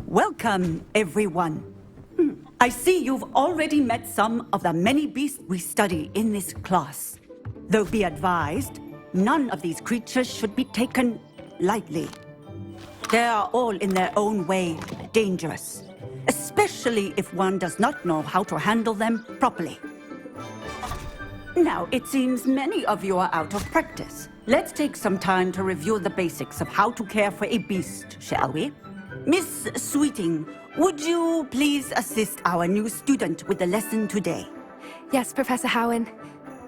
Welcome, everyone. I see you've already met some of the many beasts we study in this class. Though be advised, none of these creatures should be taken lightly. They are all in their own way dangerous, especially if one does not know how to handle them properly. Now, it seems many of you are out of practice. Let's take some time to review the basics of how to care for a beast, shall we? Miss Sweeting, would you please assist our new student with the lesson today? Yes, Professor Howen.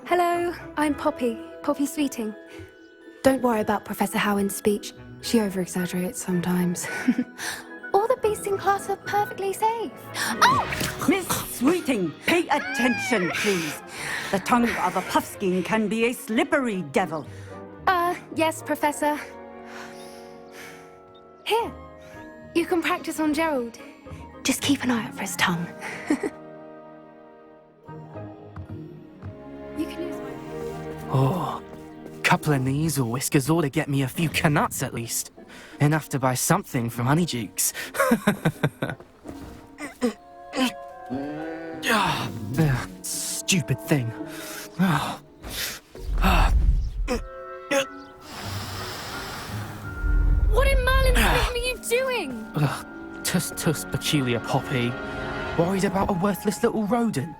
Hello, I'm Poppy Sweeting. Don't worry about Professor Howen's speech. She over-exaggerates sometimes. All the beasts in class are perfectly safe. Oh! Miss Sweeting, pay attention, please. The tongue of a puffskein can be a slippery devil. Yes, Professor. Here, you can practice on Gerald. Just keep an eye out for his tongue. You can use my... Oh, couple of knees or whiskers ought to get me a few canuts at least. Enough to buy something from Honeydukes. Stupid thing. What in Merlin's name are you doing? Tuss, peculiar Poppy. Worried about a worthless little rodent.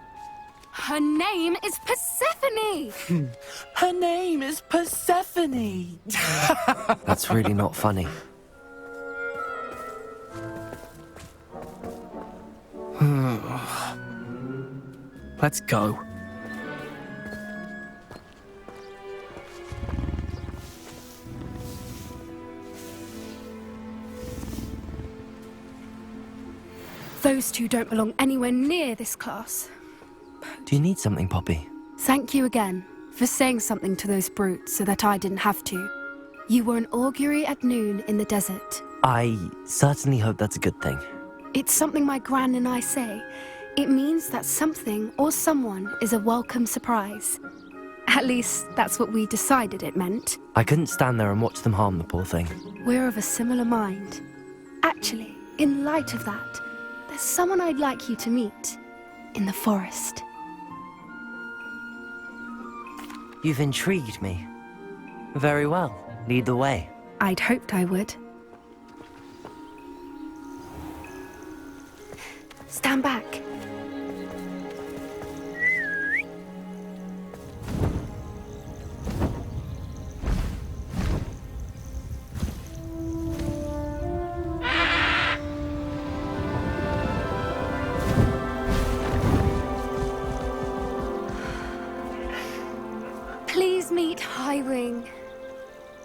Her name is Persephone! Her name is Persephone! That's really not funny. Let's go. Those two don't belong anywhere near this class. Do you need something, Poppy? Thank you again for saying something to those brutes so that I didn't have to. You were an augury at noon in the desert. I certainly hope that's a good thing. It's something my gran and I say. It means that something or someone is a welcome surprise. At least, that's what we decided it meant. I couldn't stand there and watch them harm the poor thing. We're of a similar mind. Actually, in light of that, there's someone I'd like you to meet in the forest. You've intrigued me. Very well. Lead the way. I'd hoped I would. Stand back. Please meet Highwing.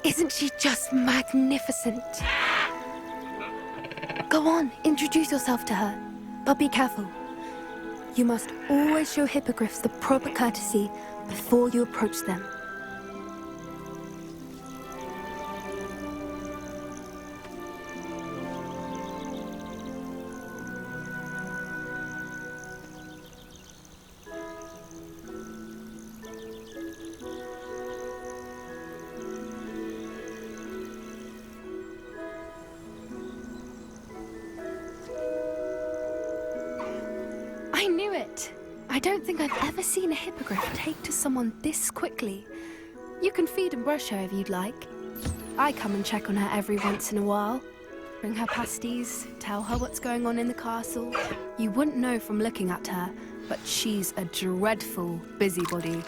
Isn't she just magnificent? Go on, introduce yourself to her. But be careful. You must always show hippogriffs the proper courtesy before you approach them. I knew it! I don't think I've ever seen a hippogriff take to someone this quickly. You can feed and brush her if you'd like. I come and check on her every once in a while. Bring her pasties, tell her what's going on in the castle. You wouldn't know from looking at her, but she's a dreadful busybody.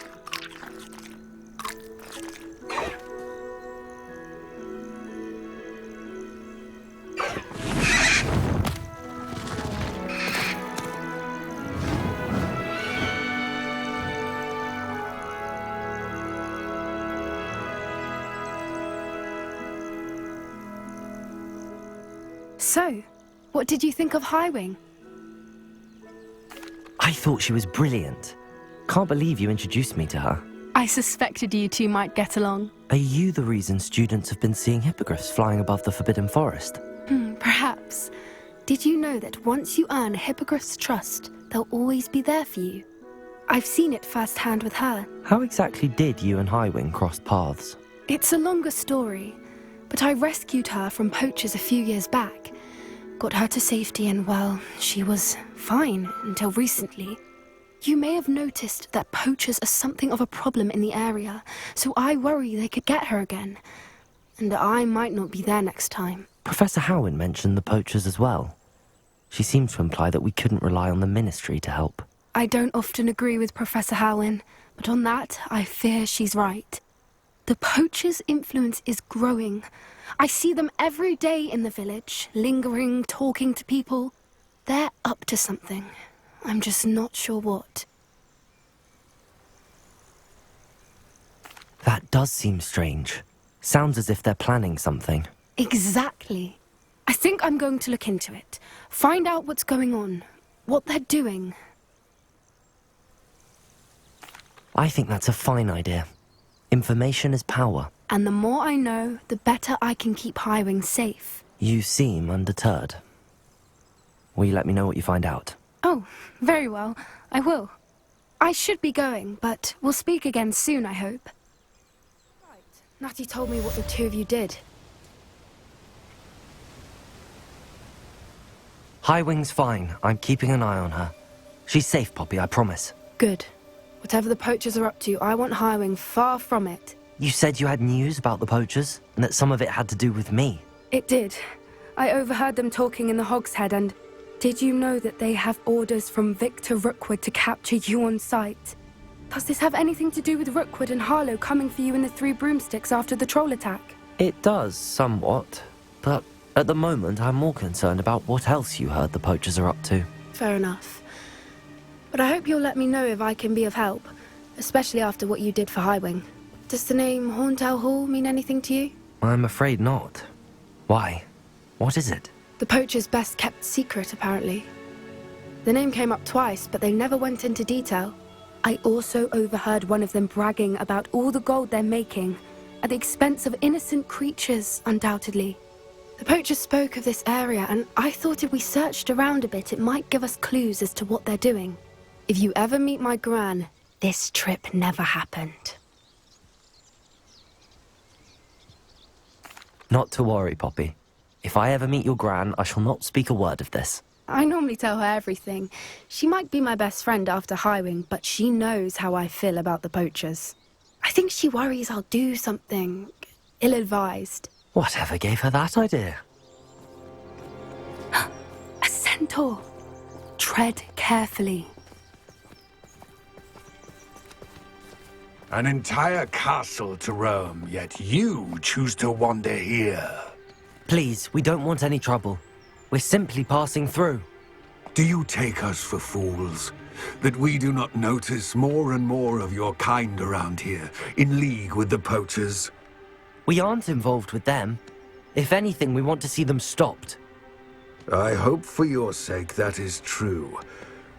So, what did you think of Highwing? I thought she was brilliant. Can't believe you introduced me to her. I suspected you two might get along. Are you the reason students have been seeing hippogriffs flying above the Forbidden Forest? Perhaps. Did you know that once you earn a hippogriff's trust, they'll always be there for you? I've seen it firsthand with her. How exactly did you and Highwing cross paths? It's a longer story, but I rescued her from poachers a few years back. got her to safety, and well, she was fine until recently. You may have noticed that poachers are something of a problem in the area, so I worry they could get her again. And I might not be there next time. Professor Howin mentioned the poachers as well. She seemed to imply that we couldn't rely on the Ministry to help. I don't often agree with Professor Howin, but on that, I fear she's right. The poachers' influence is growing. I see them every day in the village, lingering, talking to people. They're up to something. I'm just not sure what. That does seem strange. Sounds as if they're planning something. Exactly. I think I'm going to look into it. Find out what's going on, what they're doing. I think that's a fine idea. Information is power. And the more I know, the better I can keep Highwing safe. You seem undeterred. Will you let me know what you find out? Oh, very well. I will. I should be going, but we'll speak again soon, I hope. Right. Natty told me what the two of you did. Highwing's fine. I'm keeping an eye on her. She's safe, Poppy, I promise. Good. Whatever the poachers are up to, I want Highwing far from it. You said you had news about the poachers, and that some of it had to do with me. It did. I overheard them talking in the Hogshead, and did you know that they have orders from Victor Rookwood to capture you on sight? Does this have anything to do with Rookwood and Harlow coming for you in the Three Broomsticks after the troll attack? It does, somewhat. But at the moment, I'm more concerned about what else you heard the poachers are up to. Fair enough. But I hope you'll let me know if I can be of help, especially after what you did for Highwing. Does the name Horntail Hall mean anything to you? I'm afraid not. Why? What is it? The poacher's best-kept secret, apparently. The name came up twice, but they never went into detail. I also overheard one of them bragging about all the gold they're making, at the expense of innocent creatures, undoubtedly. The poacher spoke of this area, and I thought if we searched around a bit, it might give us clues as to what they're doing. If you ever meet my gran, this trip never happened. Not to worry, Poppy. If I ever meet your gran, I shall not speak a word of this. I normally tell her everything. She might be my best friend after Highwing, but she knows how I feel about the poachers. I think she worries I'll do something ill-advised. Whatever gave her that idea? A centaur. Tread carefully. An entire castle to roam, yet you choose to wander here. Please, we don't want any trouble. We're simply passing through. Do you take us for fools? That we do not notice more and more of your kind around here, in league with the poachers? We aren't involved with them. If anything, we want to see them stopped. I hope for your sake that is true.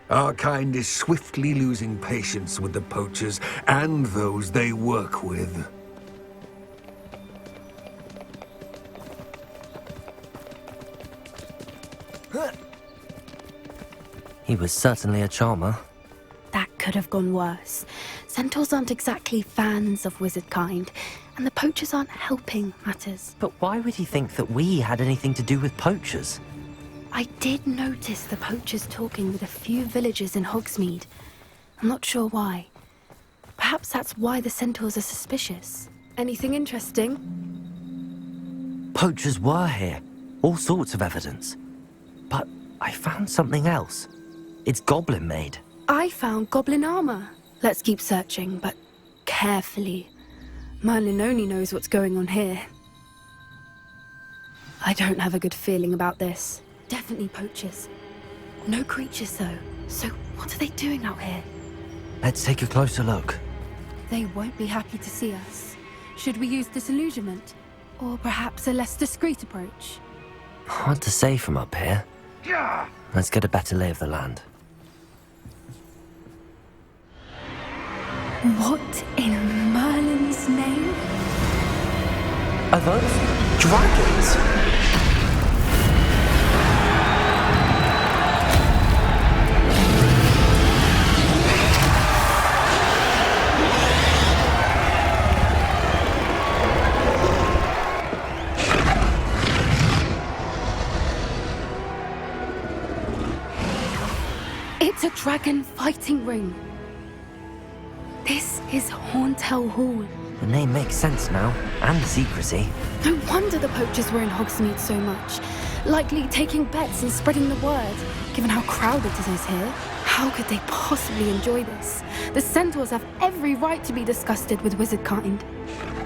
Our kind is swiftly losing patience with the poachers and those they work with. He was certainly a charmer. That could have gone worse. Centaurs aren't exactly fans of wizard kind, and the poachers aren't helping matters. But why would he think that we had anything to do with poachers? I did notice the poachers talking with a few villagers in Hogsmeade. I'm not sure why. Perhaps that's why the centaurs are suspicious. Anything interesting? Poachers were here. All sorts of evidence. But I found something else. It's goblin-made. I found goblin armor. Let's keep searching, but carefully. Merlin only knows what's going on here. I don't have a good feeling about this. Definitely poachers. No creatures, though. So what are they doing out here? Let's take a closer look. They won't be happy to see us. Should we use disillusionment? Or perhaps a less discreet approach? Hard to say from up here. Let's get a better lay of the land. What in Merlin's name? Are those dragons? It's a dragon fighting ring. This is Horntail Hall. The name makes sense now, and the secrecy. No wonder the poachers were in Hogsmeade so much. Likely taking bets and spreading the word, given how crowded it is here. How could they possibly enjoy this? The centaurs have every right to be disgusted with wizard kind.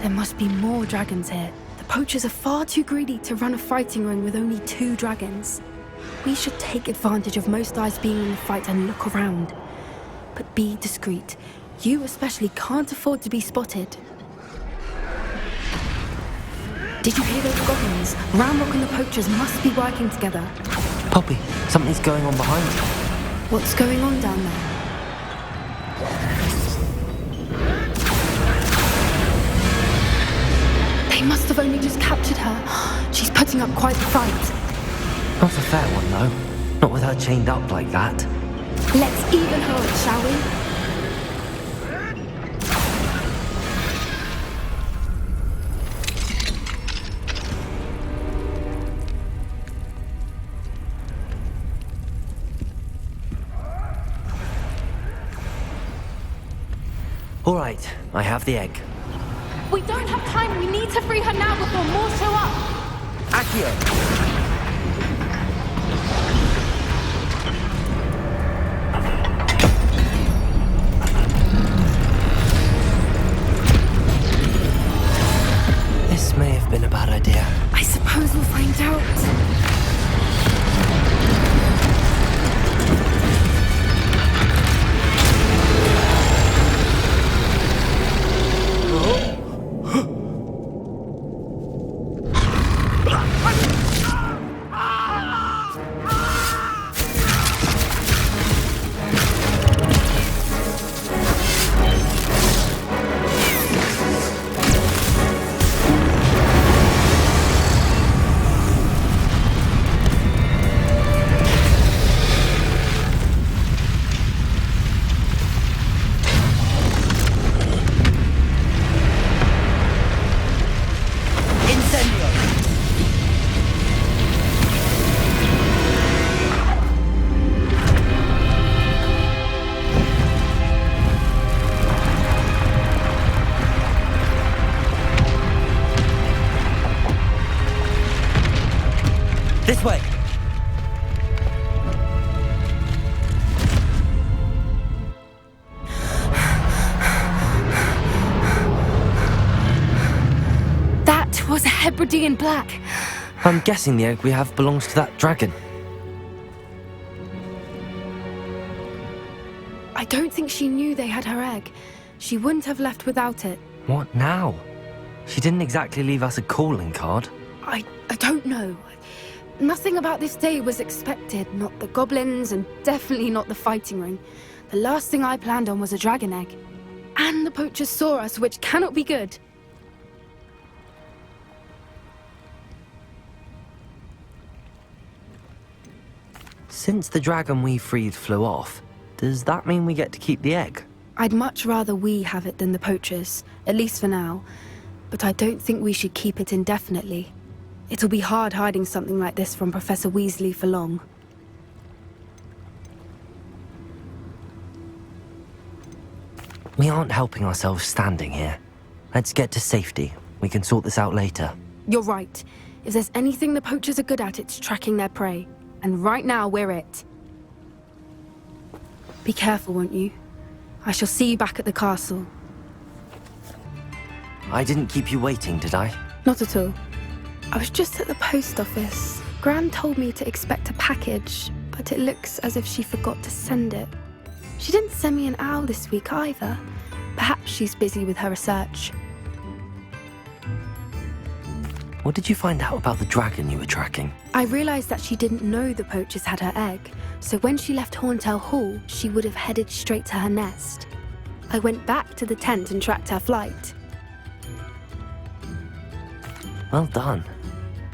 There must be more dragons here. The poachers are far too greedy to run a fighting ring with only 2 dragons. We should take advantage of most eyes being in the fight and look around. But be discreet. You especially can't afford to be spotted. Did you hear those goblins? Ramrock and the poachers must be working together. Poppy, something's going on behind you. What's going on down there? They must have only just captured her. She's putting up quite the fight. Not a fair one, though. Not with her chained up like that. Let's even her, shall we? All right, I have the egg. We don't have time. We need to free her now before more show up. Accio! This may have been a bad idea. I suppose we'll find out. This way! That was a Hebridean black. I'm guessing the egg we have belongs to that dragon. I don't think she knew they had her egg. She wouldn't have left without it. What now? She didn't exactly leave us a calling card. I don't know. Nothing about this day was expected. Not the goblins, and definitely not the fighting ring. The last thing I planned on was a dragon egg. And the poachers saw us, which cannot be good. Since the dragon we freed flew off, does that mean we get to keep the egg? I'd much rather we have it than the poachers, at least for now. But I don't think we should keep it indefinitely. It'll be hard hiding something like this from Professor Weasley for long. We aren't helping ourselves standing here. Let's get to safety. We can sort this out later. You're right. If there's anything the poachers are good at, it's tracking their prey. And right now, we're it. Be careful, won't you? I shall see you back at the castle. I didn't keep you waiting, did I? Not at all. I was just at the post office. Gran told me to expect a package, but it looks as if she forgot to send it. She didn't send me an owl this week either. Perhaps she's busy with her research. What did you find out about the dragon you were tracking? I realized that she didn't know the poachers had her egg, so when she left Horntail Hall, she would have headed straight to her nest. I went back to the tent and tracked her flight. Well done.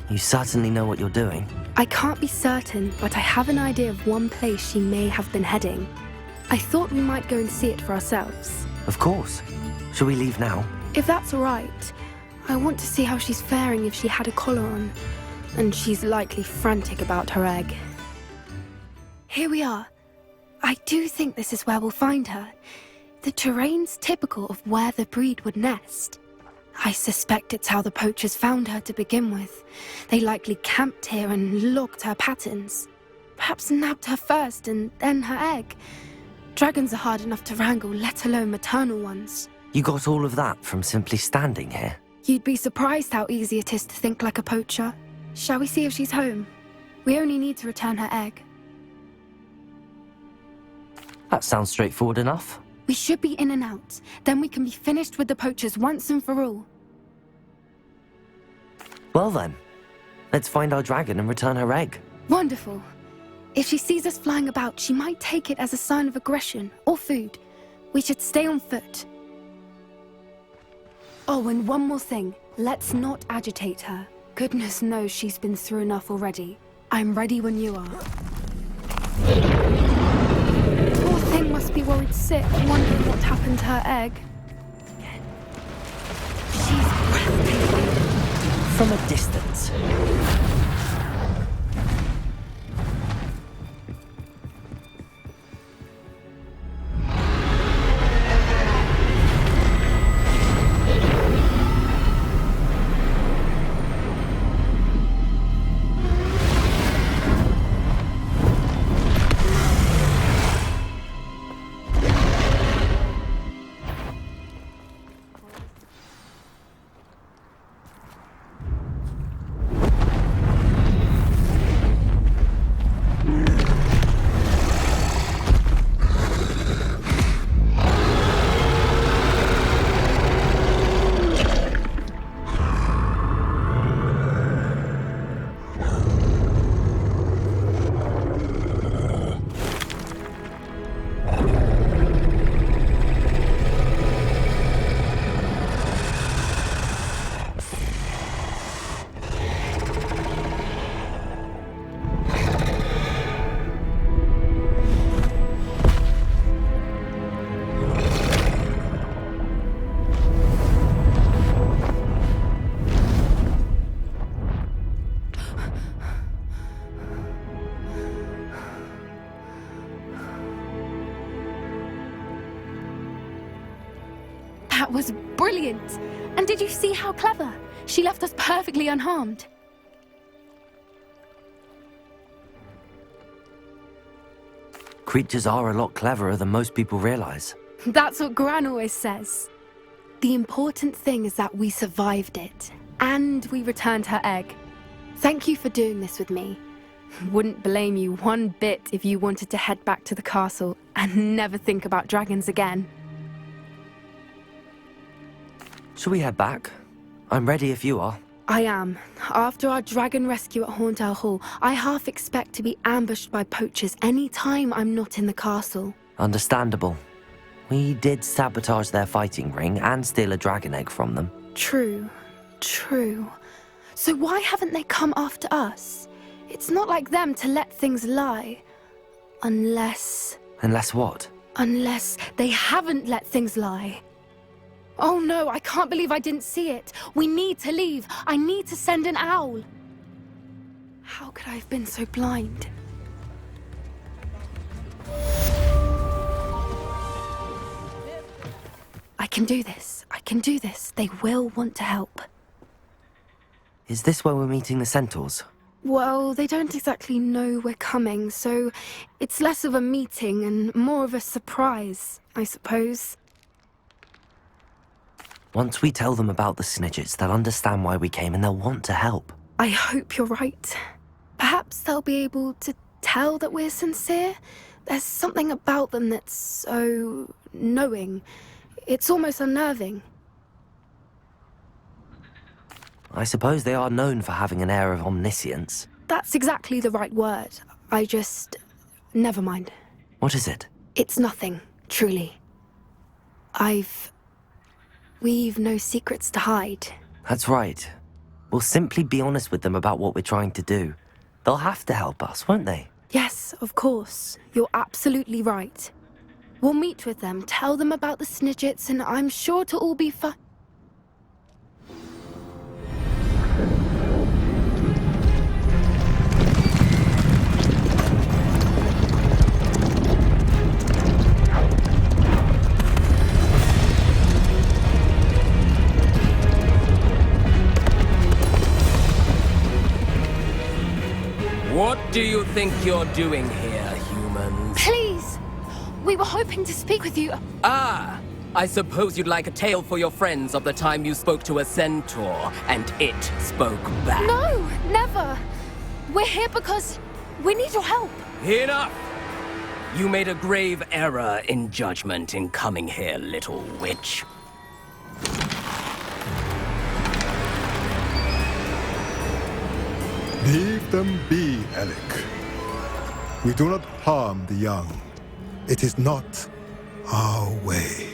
You certainly know what you're doing. I can't be certain, but I have an idea of one place she may have been heading. I thought we might go and see it for ourselves. Of course. Shall we leave now? If that's all right. I want to see how she's faring if she had a collar on. And she's likely frantic about her egg. Here we are. I do think this is where we'll find her. The terrain's typical of where the breed would nest. I suspect it's how the poachers found her to begin with. They likely camped here and logged her patterns. Perhaps nabbed her first and then her egg. Dragons are hard enough to wrangle, let alone maternal ones. You got all of that from simply standing here? You'd be surprised how easy it is to think like a poacher. Shall we see if she's home? We only need to return her egg. That sounds straightforward enough. We should be in and out. Then we can be finished with the poachers once and for all. Well then, let's find our dragon and return her egg. Wonderful. If she sees us flying about, she might take it as a sign of aggression or food. We should stay on foot. Oh, and one more thing. Let's not agitate her. Goodness knows she's been through enough already. I'm ready when you are. Poor thing must be worried sick, wondering what happened to her egg. She's breathtaking. From a distance. That was brilliant! And did you see how clever? She left us perfectly unharmed. Creatures are a lot cleverer than most people realize. That's what Gran always says. The important thing is that we survived it, and we returned her egg. Thank you for doing this with me. Wouldn't blame you one bit if you wanted to head back to the castle and never think about dragons again. Shall we head back? I'm ready if you are. I am. After our dragon rescue at Horndale Hall, I half expect to be ambushed by poachers any time I'm not in the castle. Understandable. We did sabotage their fighting ring and steal a dragon egg from them. True. So why haven't they come after us? It's not like them to let things lie. Unless what? Unless they haven't let things lie. Oh no, I can't believe I didn't see it. We need to leave. I need to send an owl. How could I have been so blind? I can do this. They will want to help. Is this where we're meeting the centaurs? Well, they don't exactly know we're coming, so it's less of a meeting and more of a surprise, I suppose. Once we tell them about the Snidgets, they'll understand why we came and they'll want to help. I hope you're right. Perhaps they'll be able to tell that we're sincere. There's something about them that's so knowing. It's almost unnerving. I suppose they are known for having an air of omniscience. That's exactly the right word. Never mind. What is it? It's nothing, truly. We've no secrets to hide. That's right. We'll simply be honest with them about what we're trying to do. They'll have to help us, won't they? Yes, of course. You're absolutely right. We'll meet with them, tell them about the Snidgets, and I'm sure to all be fine. What do you think you're doing here, humans? Please! We were hoping to speak with you. Ah! I suppose you'd like a tale for your friends of the time you spoke to a centaur, and it spoke back. No, never. We're here because we need your help. Enough! You made a grave error in judgment in coming here, little witch. Leave them be, Alec. We do not harm the young. It is not our way.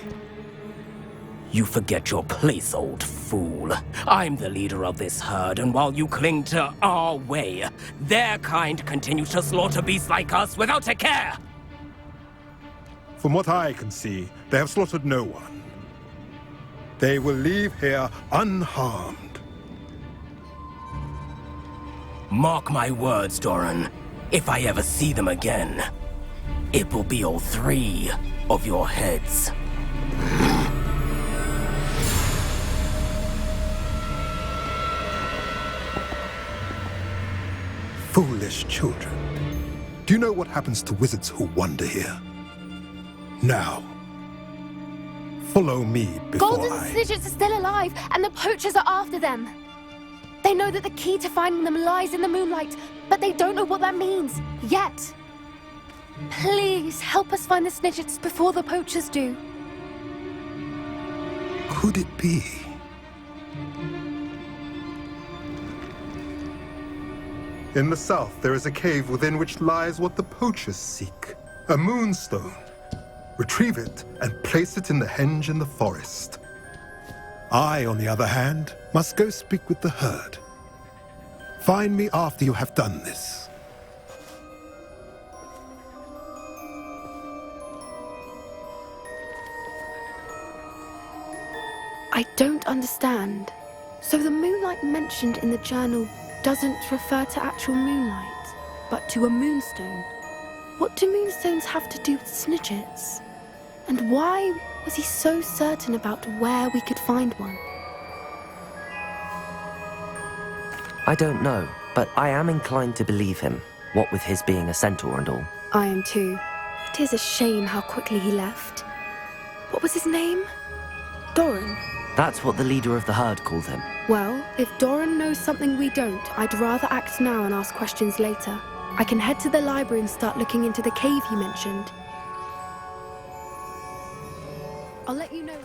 You forget your place, old fool. I'm the leader of this herd, and while you cling to our way, their kind continues to slaughter beasts like us without a care! From what I can see, they have slaughtered no one. They will leave here unharmed. Mark my words, Doran. If I ever see them again, it will be all 3 of your heads. Foolish children. Do you know what happens to wizards who wander here? Now, follow me before Golden Snidgets are still alive, and the poachers are after them. They know that the key to finding them lies in the moonlight, but they don't know what that means, yet. Please, help us find the Snidgets before the poachers do. Could it be? In the south, there is a cave within which lies what the poachers seek. A moonstone. Retrieve it and place it in the henge in the forest. I, on the other hand, must go speak with the herd. Find me after you have done this. I don't understand. So the moonlight mentioned in the journal doesn't refer to actual moonlight, but to a moonstone. What do moonstones have to do with Snidgets? And why was he so certain about where we could find one? I don't know, but I am inclined to believe him, what with his being a centaur and all. I am too. It is a shame how quickly he left. What was his name? Doran. That's what the leader of the herd called him. Well, if Doran knows something we don't, I'd rather act now and ask questions later. I can head to the library and start looking into the cave you mentioned. I'll let you know.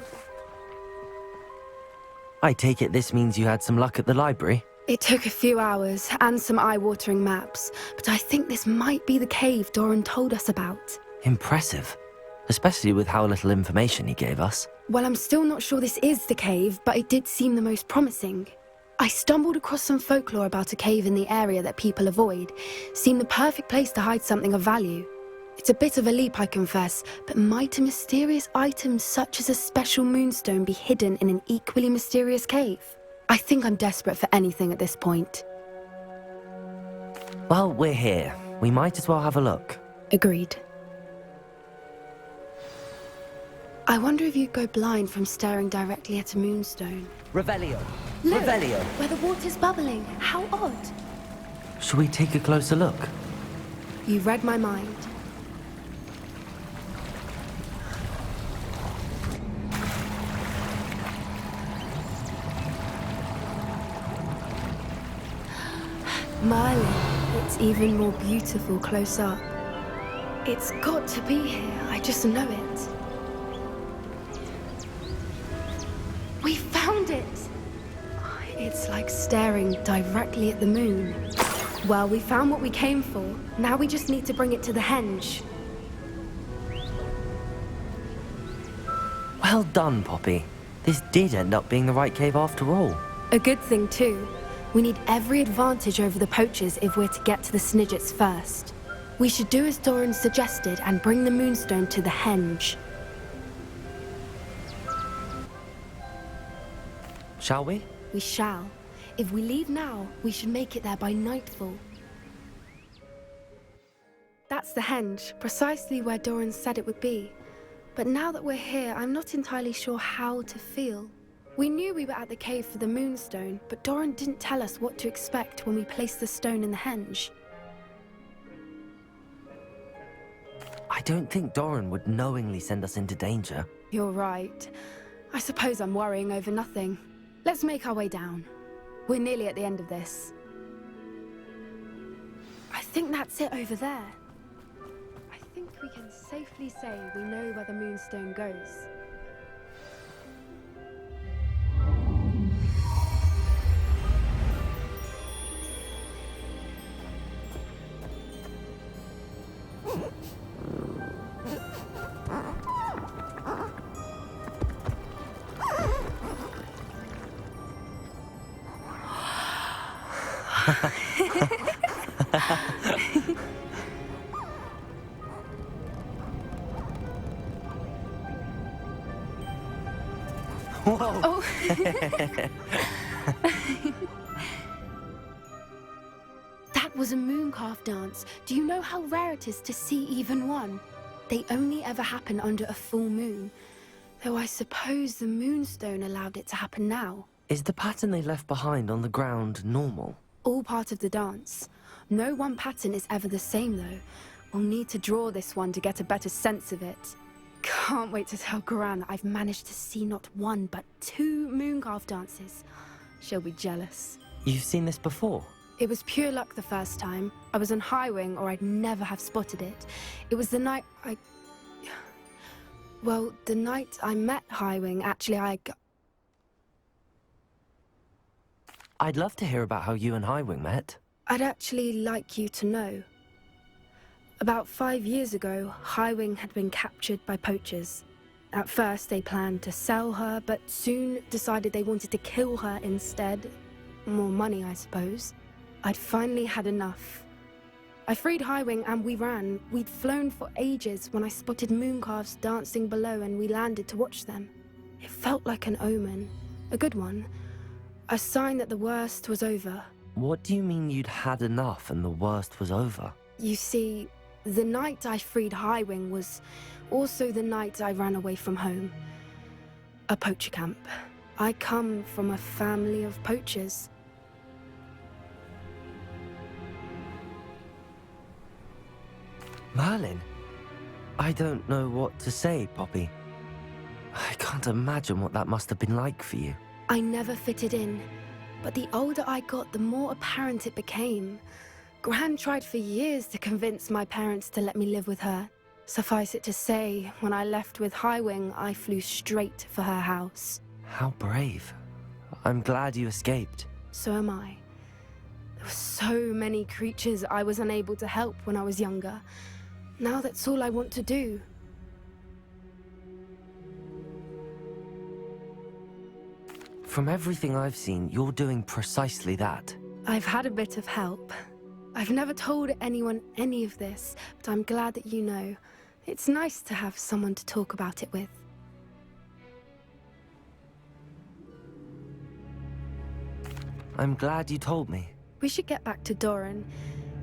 I take it this means you had some luck at the library? It took a few hours and some eye-watering maps, but I think this might be the cave Doran told us about. Impressive. Especially with how little information he gave us. Well, I'm still not sure this is the cave, but it did seem the most promising. I stumbled across some folklore about a cave in the area that people avoid. Seemed the perfect place to hide something of value. It's a bit of a leap, I confess, but might a mysterious item such as a special moonstone be hidden in an equally mysterious cave? I think I'm desperate for anything at this point. Well, we're here. We might as well have a look. Agreed. I wonder if you'd go blind from staring directly at a moonstone. Revelio. Look, Revelio. where the water's bubbling. How odd. Shall we take a closer look? You read my mind. Merlin, it's even more beautiful close up. It's got to be here, I just know it. We found it! It's like staring directly at the moon. Well, we found what we came for. Now we just need to bring it to the henge. Well done, Poppy. This did end up being the right cave after all. A good thing, too. We need every advantage over the poachers if we're to get to the Snidgets first. We should do as Doran suggested and bring the moonstone to the henge. Shall we? We shall. If we leave now, we should make it there by nightfall. That's the henge, precisely where Doran said it would be. But now that we're here, I'm not entirely sure how to feel. We knew we were at the cave for the moonstone, but Doran didn't tell us what to expect when we placed the stone in the henge. I don't think Doran would knowingly send us into danger. You're right. I suppose I'm worrying over nothing. Let's make our way down. We're nearly at the end of this. I think that's it over there. I think we can safely say we know where the Moonstone goes. Whoa! Oh. That was a mooncalf dance. Do you know how rare it is to see even one? They only ever happen under a full moon. Though I suppose the Moonstone allowed it to happen now. Is the pattern they left behind on the ground normal? All part of the dance. No one pattern is ever the same, though. We'll need to draw this one to get a better sense of it. Can't wait to tell Gran that I've managed to see not one, but 2 mooncalf dances. She'll be jealous. You've seen this before? It was pure luck the first time. I was on Highwing, or I'd never have spotted it. It was the night Well, the night I met Highwing, actually, I'd love to hear about how you and Highwing met. I'd actually like you to know. About 5 years ago, Highwing had been captured by poachers. At first, they planned to sell her, but soon decided they wanted to kill her instead. More money, I suppose. I'd finally had enough. I freed Highwing and we ran. We'd flown for ages when I spotted mooncalves dancing below and we landed to watch them. It felt like an omen. A good one. A sign that the worst was over. What do you mean you'd had enough and the worst was over? You see, the night I freed Highwing was also the night I ran away from home. A poacher camp. I come from a family of poachers. Merlin? I don't know what to say, Poppy. I can't imagine what that must have been like for you. I never fitted in, but the older I got, the more apparent it became. Gran tried for years to convince my parents to let me live with her. Suffice it to say, when I left with Highwing, I flew straight for her house. How brave. I'm glad you escaped. So am I. There were so many creatures I was unable to help when I was younger. Now that's all I want to do. From everything I've seen, you're doing precisely that. I've had a bit of help. I've never told anyone any of this, but I'm glad that you know. It's nice to have someone to talk about it with. I'm glad you told me. We should get back to Doran.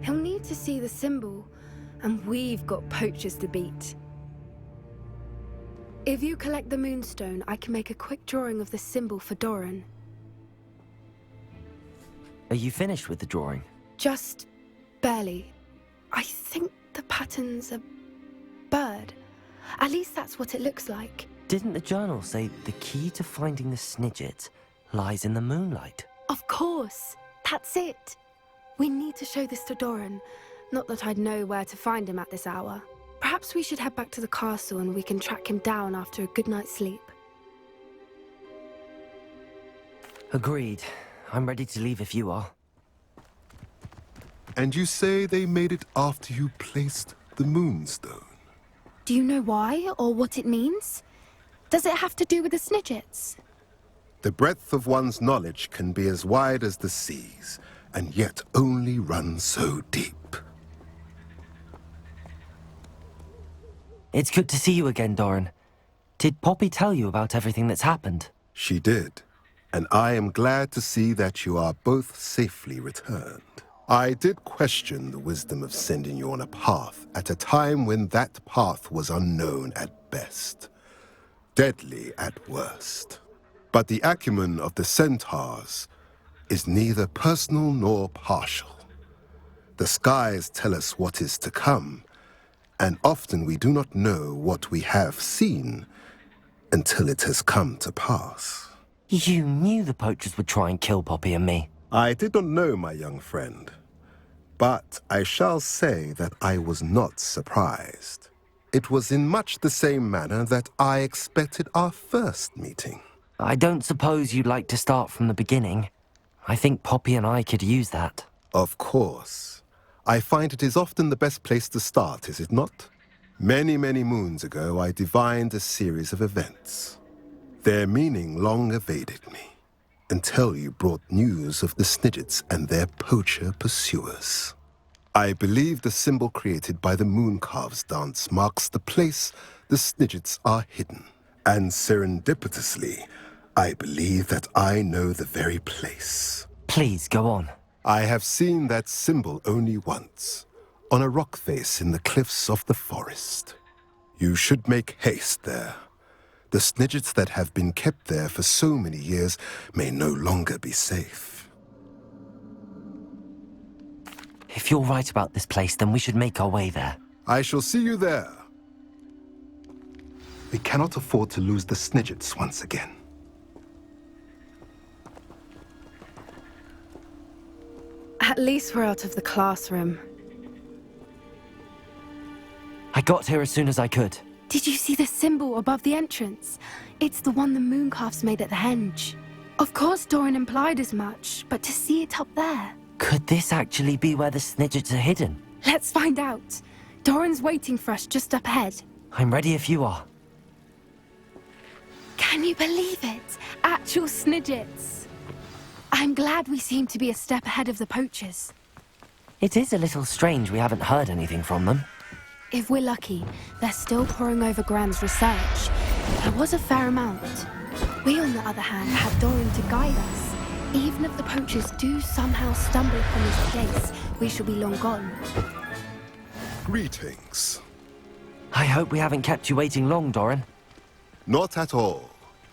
He'll need to see the symbol, and we've got poachers to beat. If you collect the Moonstone, I can make a quick drawing of the symbol for Doran. Are you finished with the drawing? Just barely. I think the pattern's a bird. At least that's what it looks like. Didn't the journal say the key to finding the Snidget lies in the moonlight? Of course. That's it. We need to show this to Doran. Not that I'd know where to find him at this hour. Perhaps we should head back to the castle and we can track him down after a good night's sleep. Agreed. I'm ready to leave if you are. And you say they made it after you placed the Moonstone? Do you know why or what it means? Does it have to do with the Snidgets? The breadth of one's knowledge can be as wide as the seas, and yet only run so deep. It's good to see you again, Doran. Did Poppy tell you about everything that's happened? She did, and I am glad to see that you are both safely returned. I did question the wisdom of sending you on a path at a time when that path was unknown at best, deadly at worst. But the acumen of the centaurs is neither personal nor partial. The skies tell us what is to come, And often we do not know what we have seen until it has come to pass. You knew the poachers would try and kill Poppy and me. I did not know, my young friend. But I shall say that I was not surprised. It was in much the same manner that I expected our first meeting. I don't suppose you'd like to start from the beginning. I think Poppy and I could use that. Of course. I find it is often the best place to start, is it not? Many, many moons ago, I divined a series of events. Their meaning long evaded me, until you brought news of the Snidgets and their poacher pursuers. I believe the symbol created by the Mooncalves dance marks the place the Snidgets are hidden. And serendipitously, I believe that I know the very place. Please, go on. I have seen that symbol only once, on a rock face in the cliffs of the forest. You should make haste there. The Snidgets that have been kept there for so many years may no longer be safe. If you're right about this place, then we should make our way there. I shall see you there. We cannot afford to lose the Snidgets once again. At least we're out of the classroom. I got here as soon as I could. Did you see the symbol above the entrance? It's the one the Mooncalves made at the henge. Of course Doran implied as much, but to see it up there... Could this actually be where the Snidgets are hidden? Let's find out. Doran's waiting for us just up ahead. I'm ready if you are. Can you believe it? Actual Snidgets. I'm glad we seem to be a step ahead of the poachers. It is a little strange we haven't heard anything from them. If we're lucky, they're still poring over Gran's research. There was a fair amount. We, on the other hand, had Doran to guide us. Even if the poachers do somehow stumble upon this place, we shall be long gone. Greetings. I hope we haven't kept you waiting long, Doran. Not at all.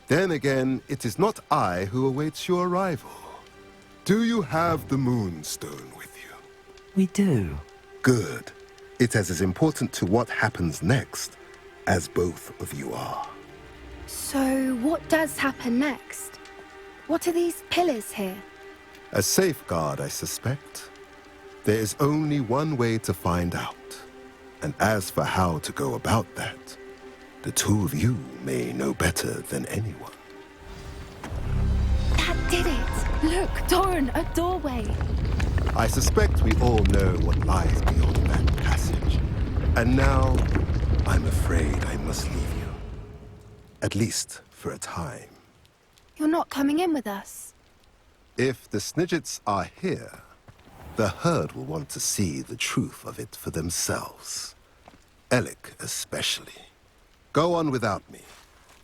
Then again, it is not I who awaits your arrival. Do you have the Moonstone with you? We do. Good. It is as important to what happens next as both of you are. So, what does happen next? What are these pillars here? A safeguard, I suspect. There is only one way to find out. And as for how to go about that, the two of you may know better than anyone. That did it! Look, Doran, a doorway! I suspect we all know what lies beyond that passage. And now, I'm afraid I must leave you. At least for a time. You're not coming in with us? If the Snidgets are here, the herd will want to see the truth of it for themselves. Alec especially. Go on without me.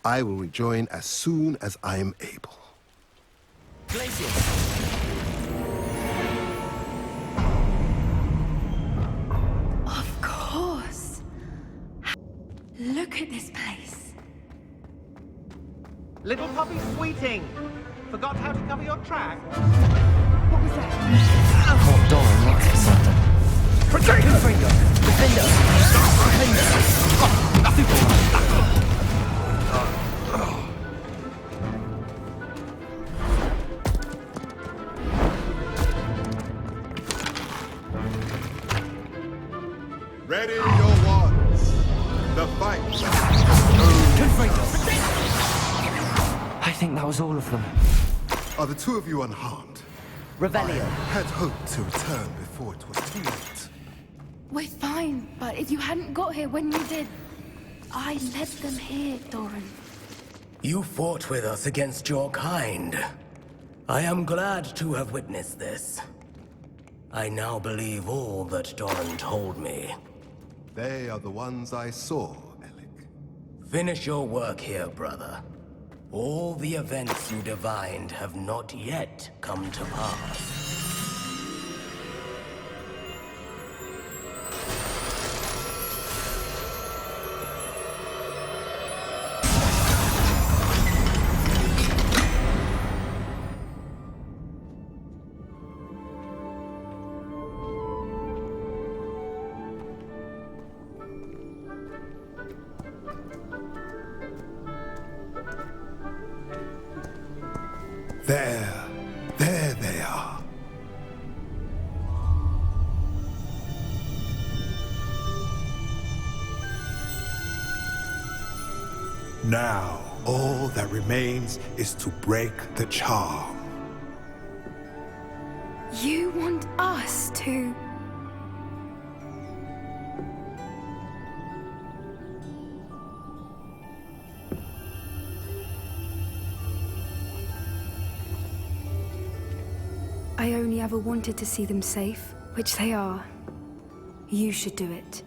I will rejoin as soon as I am able. Of course. Look at this place. Little Poppy Sweeting! Forgot how to cover your track? What was that? Oh, Doran, that's for certain. Protect the finger! Defender! Ready your wands. The fight. I think that was all of them. Are the two of you unharmed? Revelio. I had hoped to return before it was too late. We're fine, but if you hadn't got here when you did, I led them here, Doran. You fought with us against your kind. I am glad to have witnessed this. I now believe all that Doran told me. They are the ones I saw, Alec. Finish your work here, brother. All the events you divined have not yet come to pass. There they are. Now, all that remains is to break the charm. You want us to... I only ever wanted to see them safe, which they are. You should do it.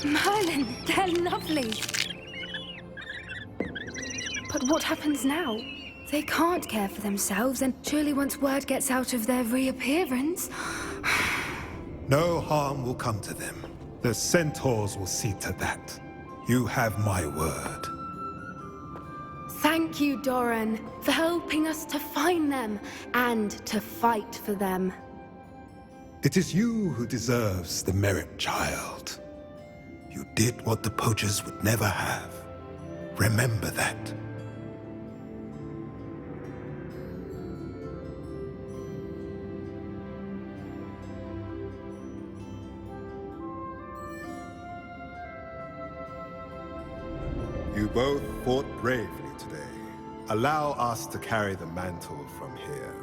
Merlin, they're lovely. But what happens now? They can't care for themselves, and surely once word gets out of their reappearance... No harm will come to them. The centaurs will see to that. You have my word. Thank you, Doran, for helping us to find them and to fight for them. It is you who deserves the merit, child. You did what the poachers would never have. Remember that. You both fought bravely today. Allow us to carry the mantle from here.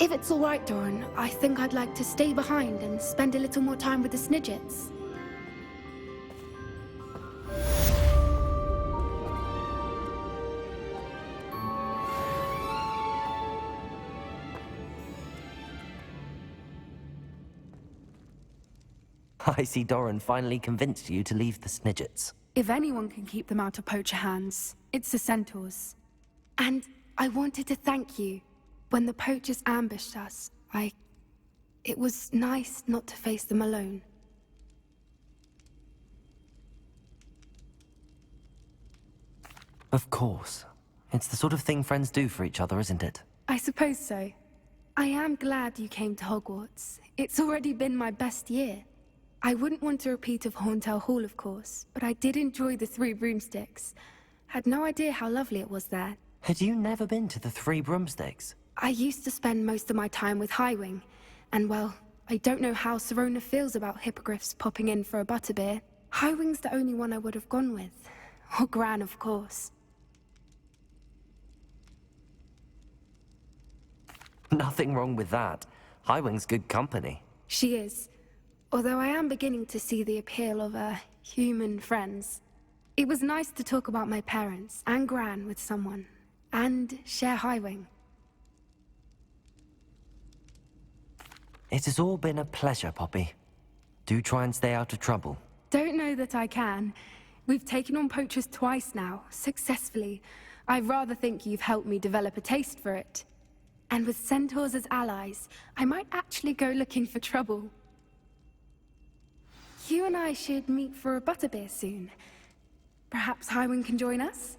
If it's all right, Doran, I think I'd like to stay behind and spend a little more time with the Snidgets. I see Doran finally convinced you to leave the Snidgets. If anyone can keep them out of poacher hands, it's the centaurs. And I wanted to thank you. When the poachers ambushed us, it was nice not to face them alone. Of course. It's the sort of thing friends do for each other, isn't it? I suppose so. I am glad you came to Hogwarts. It's already been my best year. I wouldn't want a repeat of Horntail Hall, of course, but I did enjoy the Three Broomsticks. Had no idea how lovely it was there. Had you never been to the Three Broomsticks? I used to spend most of my time with Highwing, and well, I don't know how Serona feels about hippogriffs popping in for a butterbeer. Highwing's the only one I would have gone with. Or Gran, of course. Nothing wrong with that. Highwing's good company. She is. Although I am beginning to see the appeal of, human friends. It was nice to talk about my parents and Gran with someone, and share Highwing. It has all been a pleasure, Poppy. Do try and stay out of trouble. Don't know that I can. We've taken on poachers twice now, successfully. I rather think you've helped me develop a taste for it. And with centaurs as allies, I might actually go looking for trouble. You and I should meet for a butterbeer soon. Perhaps Highwing can join us?